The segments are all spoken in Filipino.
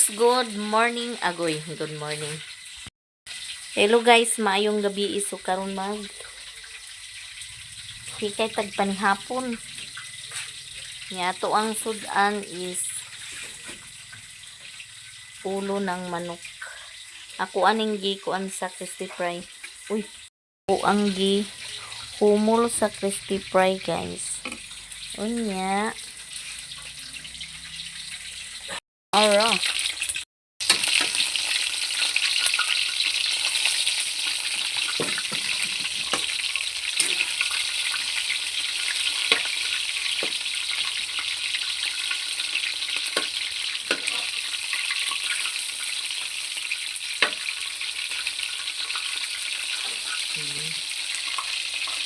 guys, good morning. Agoy, good morning. Hello guys, maayong gabi iso karon mag hikay tagpanihapon. Nya to ang sudan is ulo ng manok. Ako aning gi kuan sa crispy fry. Uy, ako ang gi humol sa crispy fry guys. Unya. Ara.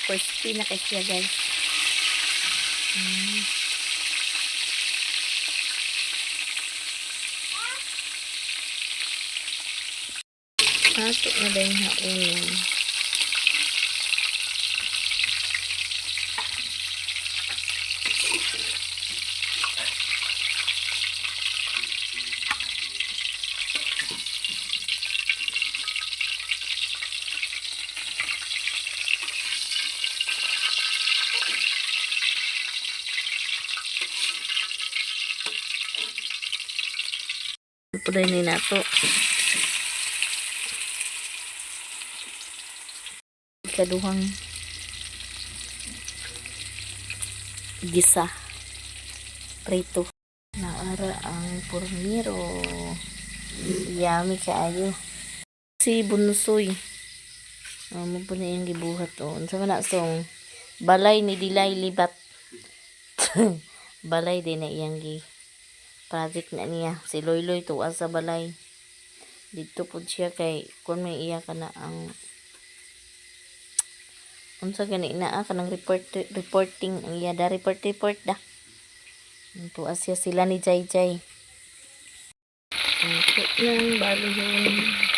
Crispy na kasi guys. Ato na dahil haulong. Puday ni nato. Ikaduhang gisa. Prito. Naara ang pormiro. Yummy kaayo. Si bunusoy. Mo po na yung gibuhat o. Unsa man na song balay ni Dilay Libat. Balay din na iyang gi project na niya. Si Loyloy tuwa sa balay. Dito po siya kay kung may iya ka na ang unsa gani na kanang reporting ang iya da report da. Tuwa siya sila ni Jay Jay. Ito lang balo yun.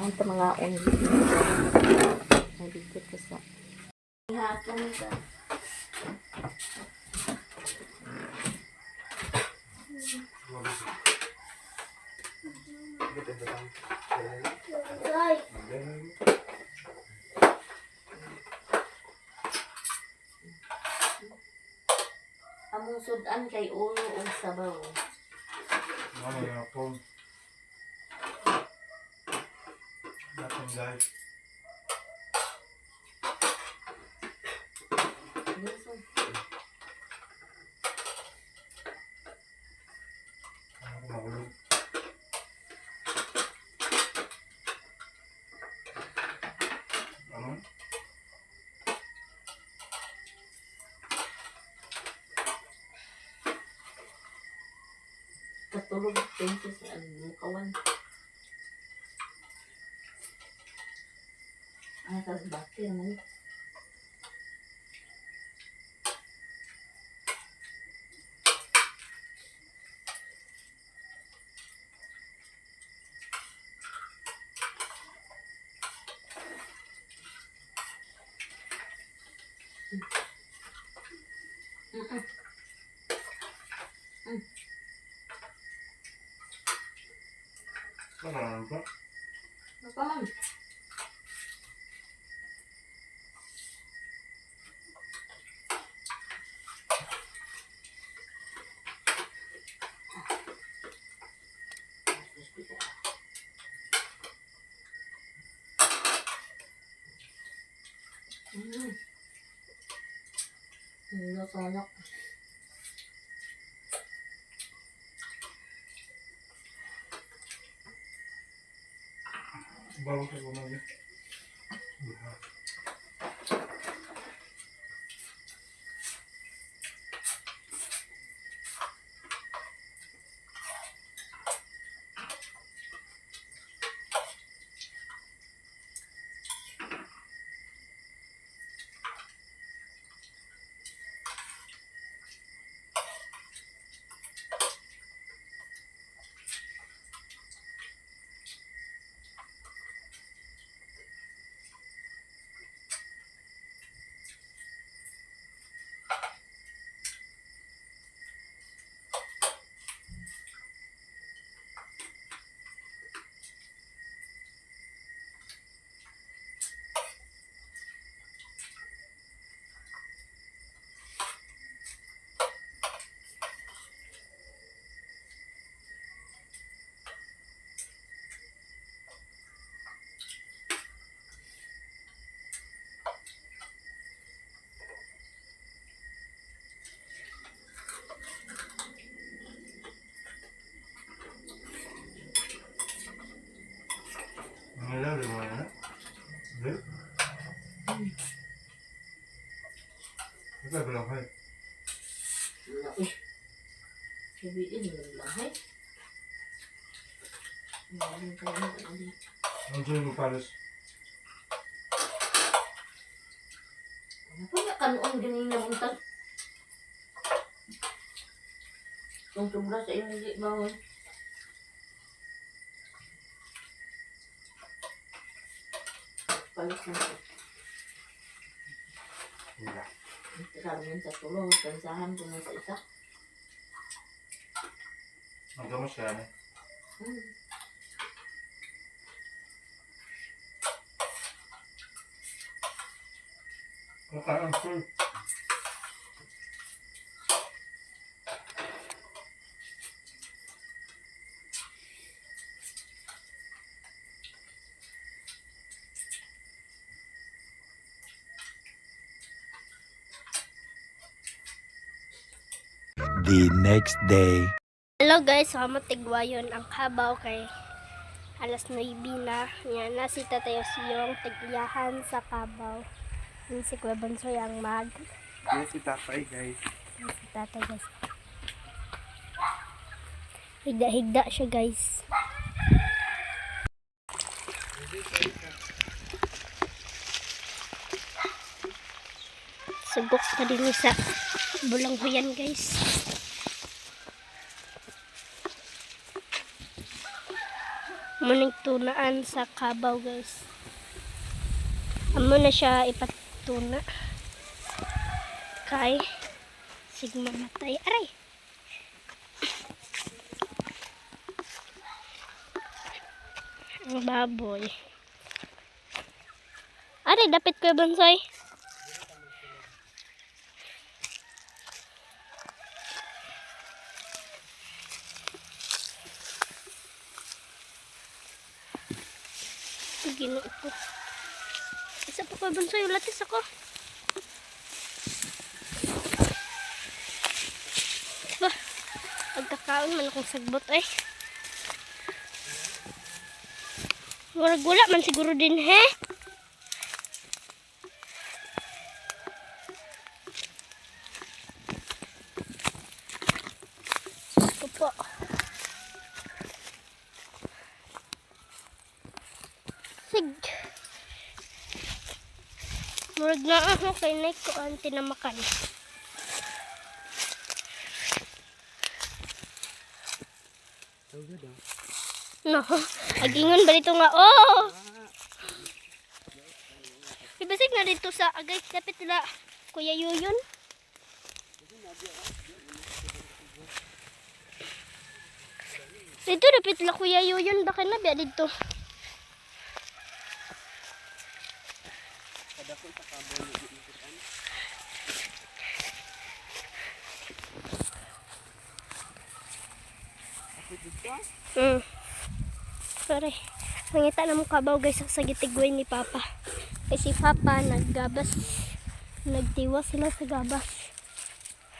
Ito mga nabigit ko sa hapon ka. Among sudan kay ulo o sabaw. Hapon. Hapon guys. Mahulog. Ano? Katulog, princess, mukawan. Tapos bakit naman. Ano ba? Nakaman. Nasonok. Bago ka gumagay. Ang ilalim mo na? Hindi? Ito ay balanghay. Uy. Sabihin mo lang lahat. Maraming kayo na ulit. Ang sunod mo pares. Ano pa na kanoon ganyan na buntag? Kung sobra sa iyo hindi bawal. Palit na ito. Wala. Sabi sa tulong, pensahan ko na sa isa. Ang gamas yan eh. Kakain full. The next day. Hello guys, salamat tigwayon ang kabaw kay alas 9 na. Yan, nasita tayo siyong tigyahan sa kabaw. Yung si Kuya Bonsoy ang mag. Yan si tatay guys. Yan si tatay guys. Higda-higda siya guys. Subok pa din sa bulanghuyan guys. Muning tunaan sa kabaw guys. Amo na siya ipatuna. Kay sigma matay. Aray! Ang baboy. Aray, dapit ko Bonsoy. Ginoo ko. Isa pa ko Bonsoy, latis ako. Ba, pagkakaon man akong sagbot ay. Wala man siguro din he. Ito po. Murag na ako kay Nick ko ang tinamakan. No, agingon ba dito nga? Oh! Ibasig na dito sa agay kapit nila Kuya Yuyon. Dito dapit la Kuya Yuyon baka na biya dito. Sorry. Nangita na mo kabaw guys sa gitigway ni Papa. Kasi Papa naggabas. Nagtiwas sila sa gabas.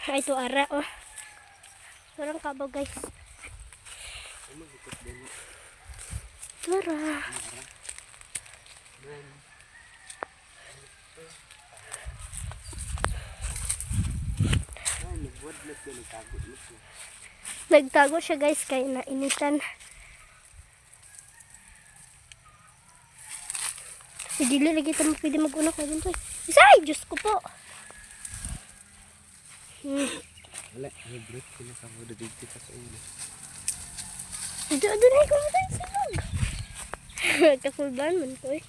Ay ito ara oh. Sorang kabaw guys. Tara. Nagtago siya guys kay nainitan. Si dili lagi tayo pwede mag-una ko dito. Isay! Diyos ko po! Wala, may break sila sa mga dito sa ulo. Doon na ko tayo silog. Kakulban man ko eh.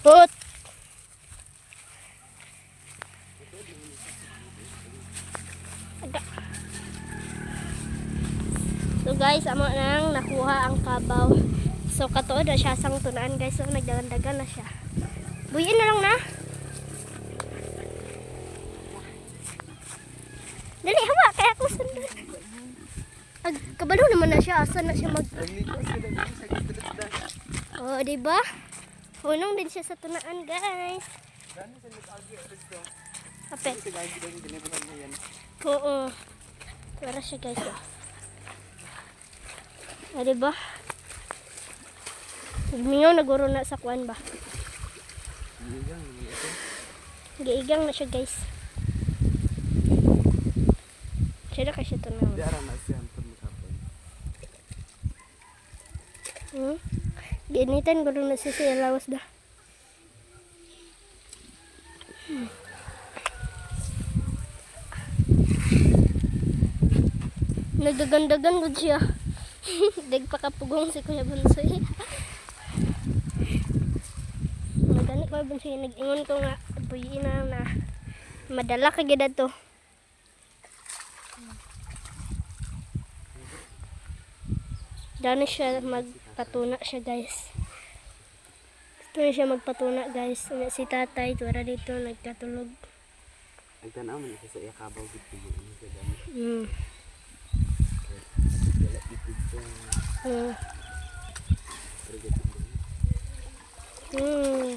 Pot! Aga. So guys, amo nang nakuha ang kabaw. So katuod na siya sang tunaan guys. So nagdagan-dagan na siya. Buyin na lang na. Dali, hawa. Kaya ako sundan. Kabalo naman na siya. Asa na siya mag... Oh, diba? Hunong din siya sa tunaan guys. Kapit. Oo. Para siya guys. Oh, diba? Mingaw naguro na sa kuwan ba? Giigang na siya guys. Siya na kasi ito na. Ginitan ko na siya lawas da. Nagdagan-dagan ko siya. Dagpakapugong si Kuya Bunsoy. Magani Kuya Bunsoy. Nag-ingon ko nga. Buyin na madala ka gida to. Dano siya magpatuna siya guys. Gusto na siya magpatuna guys. Si tatay tuwara dito nagkatulog. Nagtanaw man siya sa iyakabaw dito mo ano sa dami. Wala ipid siya.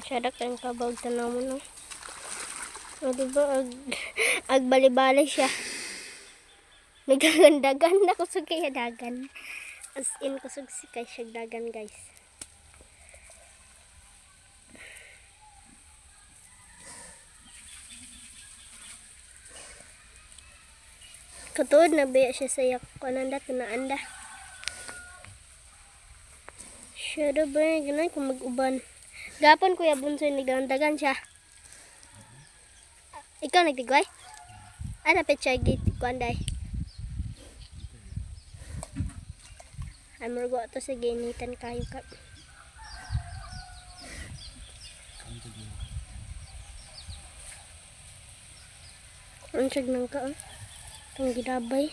Siya kang kabaw tanaw mo no. O diba ag bali-bali siya. Nagdagan na kusog kaya dagan. As in kusog si kay siya dagan guys. Katuod na biya siya sa yak kananda tunaanda. Siya daw ba ganun kung mag-uban. Gapon Kuya Bunsoy nagdagan siya. Ikaw nagtigway? Ano petsa gate kuanday? Amor go to sa ginitan kayo ka. Ang siyag nang ka oh. Itong gidabay.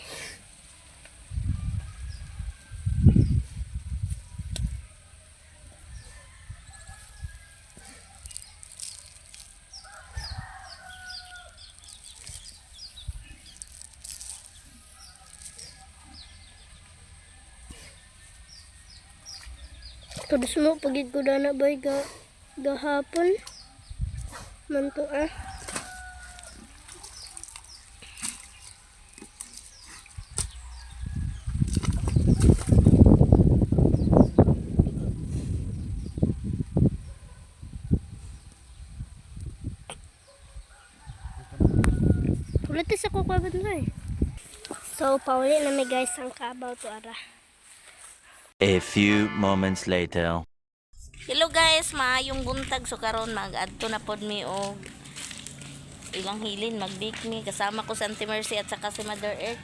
Tudos mo pagid ko na bay gahapon. Manto ah. Pulatis ako kwa ba na eh. So pauli na may guys ang kabaw to ara. A few moments later. Hello guys, maayong buntag so karon mag-adto na pod mi og ilang hilin mag-bake mi kasama ko si Auntie Mercy at saka si Mother Earth.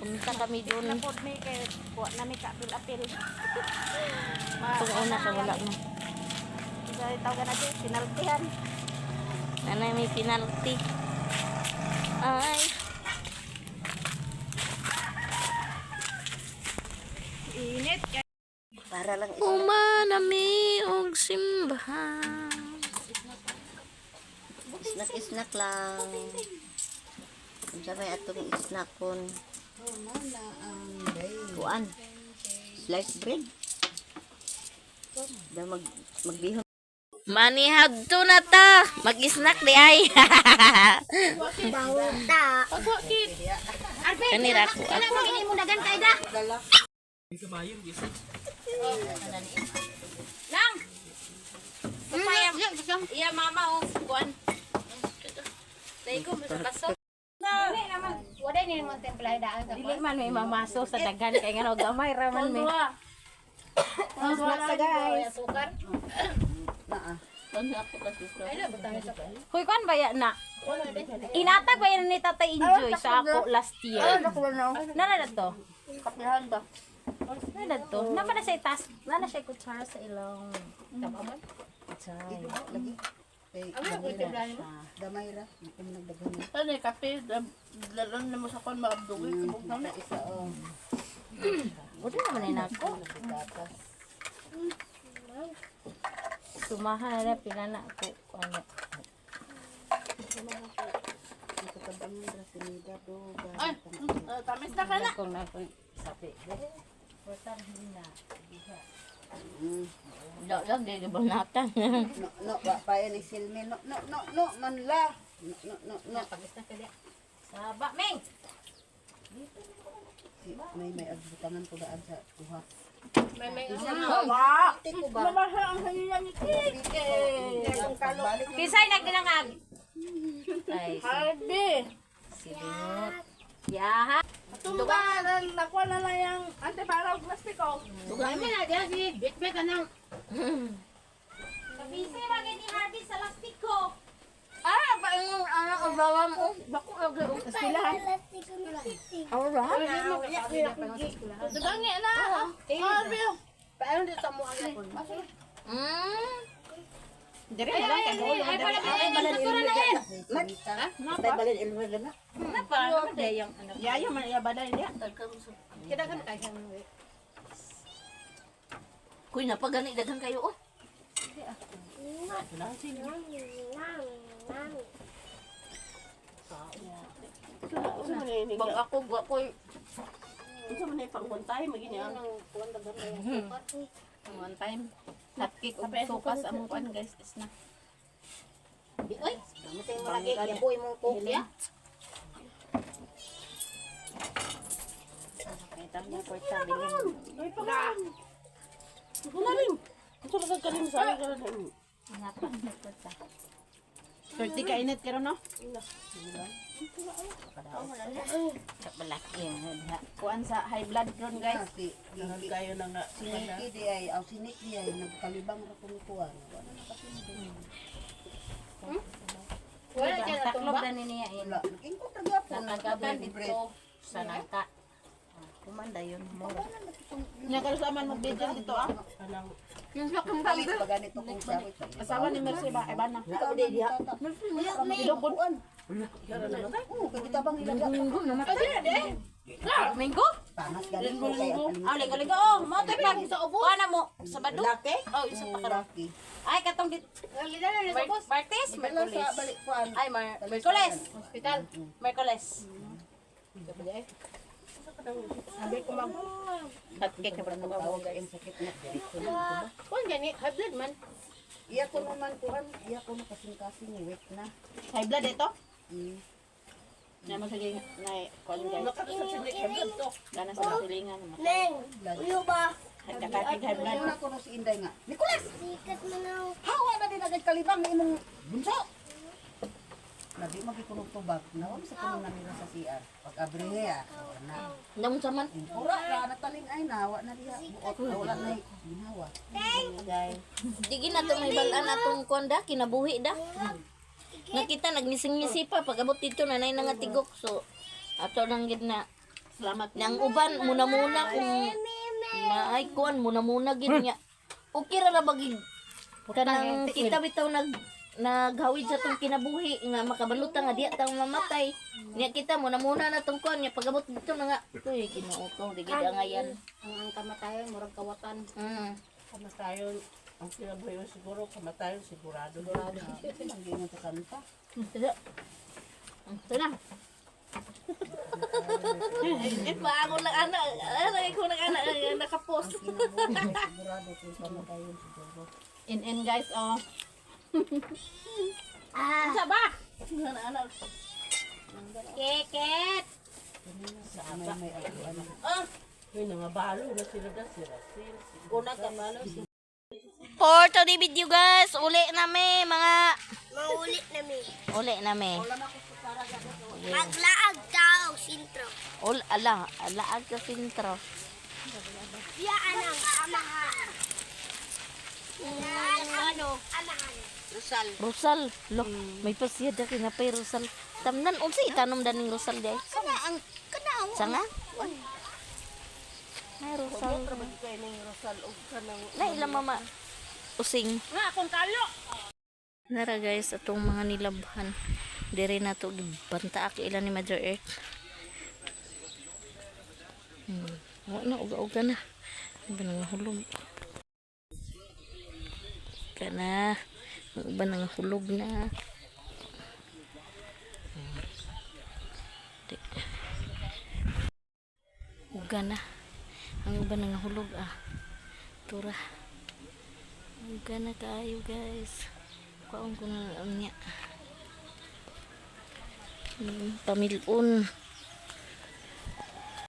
Punta kami doon. Pod mi kay kuha na mi kapil-apil. Itong una siya wala mo. Dahil tawag na din, sinaltihan. Nanay may penalty. Ay. Init. Para lang Umanami og simbahan. snack lang. Unsa may atong snack kon? Kuan. Sliced bread. Da magbihon. Manihadto na ta. Mag-snack di ay. Kanira ko. Ini mo dagan kay da. Lang. Iya mama oh kuan. Dai ko sa kaso. Wala ni mo templay daan sa. Dili man may mamaso sa dagan kay ngano gamay ra man mi. Snack sa guys. Sukar. Hoy kan baya na. Inatag ba yan ni Tatay Enjoy sa ako last year? Nana na to? Kapihan ba? Nana na to? Napa na siya itas? Nana siya kutsara sa ilong. Tapaman? Kutsara. Lagi. Damay ra. Kami nagdaghan. Ano yung kape? Dalan na mo sa kon maabdugi. Kubog na. Isa oh. Buti naman ay nako. Sumahan na pila na ako. Ano? Ay, tamis na ka na. Kung na kung sabi. Portan hindi na. Dag di banatan. No, ba pa yan isilmi. No, manla. No. Tamis na ka diya. Saba, Ming! May agbutangan ko daan sa kuha. Tiko ba? Mamasa ang kanila ni Kike. Kisay nagdalangag. Ay, Harvey. Sinot. Yaha. Tumaran, nakuha na lang yung antiparaw plastiko. Tugay mo na, diyan si Bitbit ka nang. Kabisi, magin ni Harvey sa plastiko. Ah, ba yung anak ko bawa mo? Bako, estilahan. Dugangi na. Harvey. Paano dito mo agad? Dire na lang kay Lolo. Ay balan ilmi. Tay balin ilmi na. Napa naman day yung ano. Yayo man iya baday dia. Kita kan kay sang. Kuy na pagani daghan kayo oh. Bang ako gwa ko. Unsa man ay pangkuntay magini ang one time. Natkik og sukas among kuan guys is na. Oy, masay mo lagi ya boy mo ko. Kay tamya porta bilin. Ay pagalan. Wala rin. Unsa man kalim sa ari karon. Ngapa porta. Sorti ka init karon no? Malaki ha. Kuan sa high blood ron guys. Kayo na nga. Siniki di ay, aw sinik di ay nagkalibang ra kung kuan. Wala na kasi. Wala siya taklob na niya Wala. Ingkot ra gyapon. nakagaban dito sa nangka. Kumanda yun mo. Nakalusaman mo video dito ah. Kalit pa ganito kung sabi. Asawa ni Mercy ba? Iba na. Ikaw di diha. Ilugon. Oo, kita bang ilagay? Minggo? Panas galing ko kay Ah, ligo-ligo. Oh, mo tay pag sa ubo. Ano mo? Sabado? Laki? Oh, isa pa karon. Laki. Ay, katong dit. Martes, Wala sa Merkulis. balik kuan. Ay, Merkulis. Hospital. Merkulis. Sabi ko mag Hatkik na pala mo guys. Sakit na. Kuan gani, high blood man. Iya ko naman kuan, iya ko na kasing-kasing wait na. High blood ito? Mm. Na masaling na kuan guys. Gana sa silingan mo. Neng, uyo ba? Hagkakatig high blood. Ayun ako no si Inday nga. Nicolas! Sikat mo na. Hawa na din agad kalibang imong bunso. na di magikunog tubag. Nawag sa puno na nila sa CR. Pag abrihe wala. Namun saman. Pura ra nataling ay nawa na diha. Buot wala na ginawa. Guys. Digi na to may balaan atong konda kinabuhi da. Nakita nagmising-misi pa pagabot dito nanay na nga tigok so ato nang gid na salamat nang uban muna-muna kung naay kuan muna-muna gid niya. Okay ra na bagig kanang kita bitaw naghawid sa tong kinabuhi nga makabaluta nga diya taw mamatay. Niya kita muna-muna na tong kuan niya pagabot dito na nga. Uy Ginoo ko di gid nga yan. Ang kamatayon, murag kawatan. Kamatayon ang kinabuhi siguro kamatayon sigurado. Ang gingon sa kanta. Ito na. Pa ako lang anak, ko nang anak nakapost. Sigurado kung kamatayon siguro. In guys, oh. Sa ba? Anak. Keket. May ano. May nangabalo na sila da sila. Una ka malo. For today video guys, uli nami mga Mauli na mi. uli nami. Maglaag tao, sintro. Alaag ka sintro. Siya anang amahan. Ano? Amahan. Rosal, lo, may pasya da kinapay Rosal. Tamnan unsa itanom daning Rosal day? Sanga? Ay Rosal. Na ilang mama using. Nga, akong kalo. Nara guys, atong mga nilabhan. Dire na to banta ak ilan ni Mother Earth. Wala na uga-uga na. Iba nang hulog. Kana. Iba nang hulog na. Uga na. Ang iba nang hulog Tura. Uga na kayo guys. Kuaon ko na niya. Pamilon.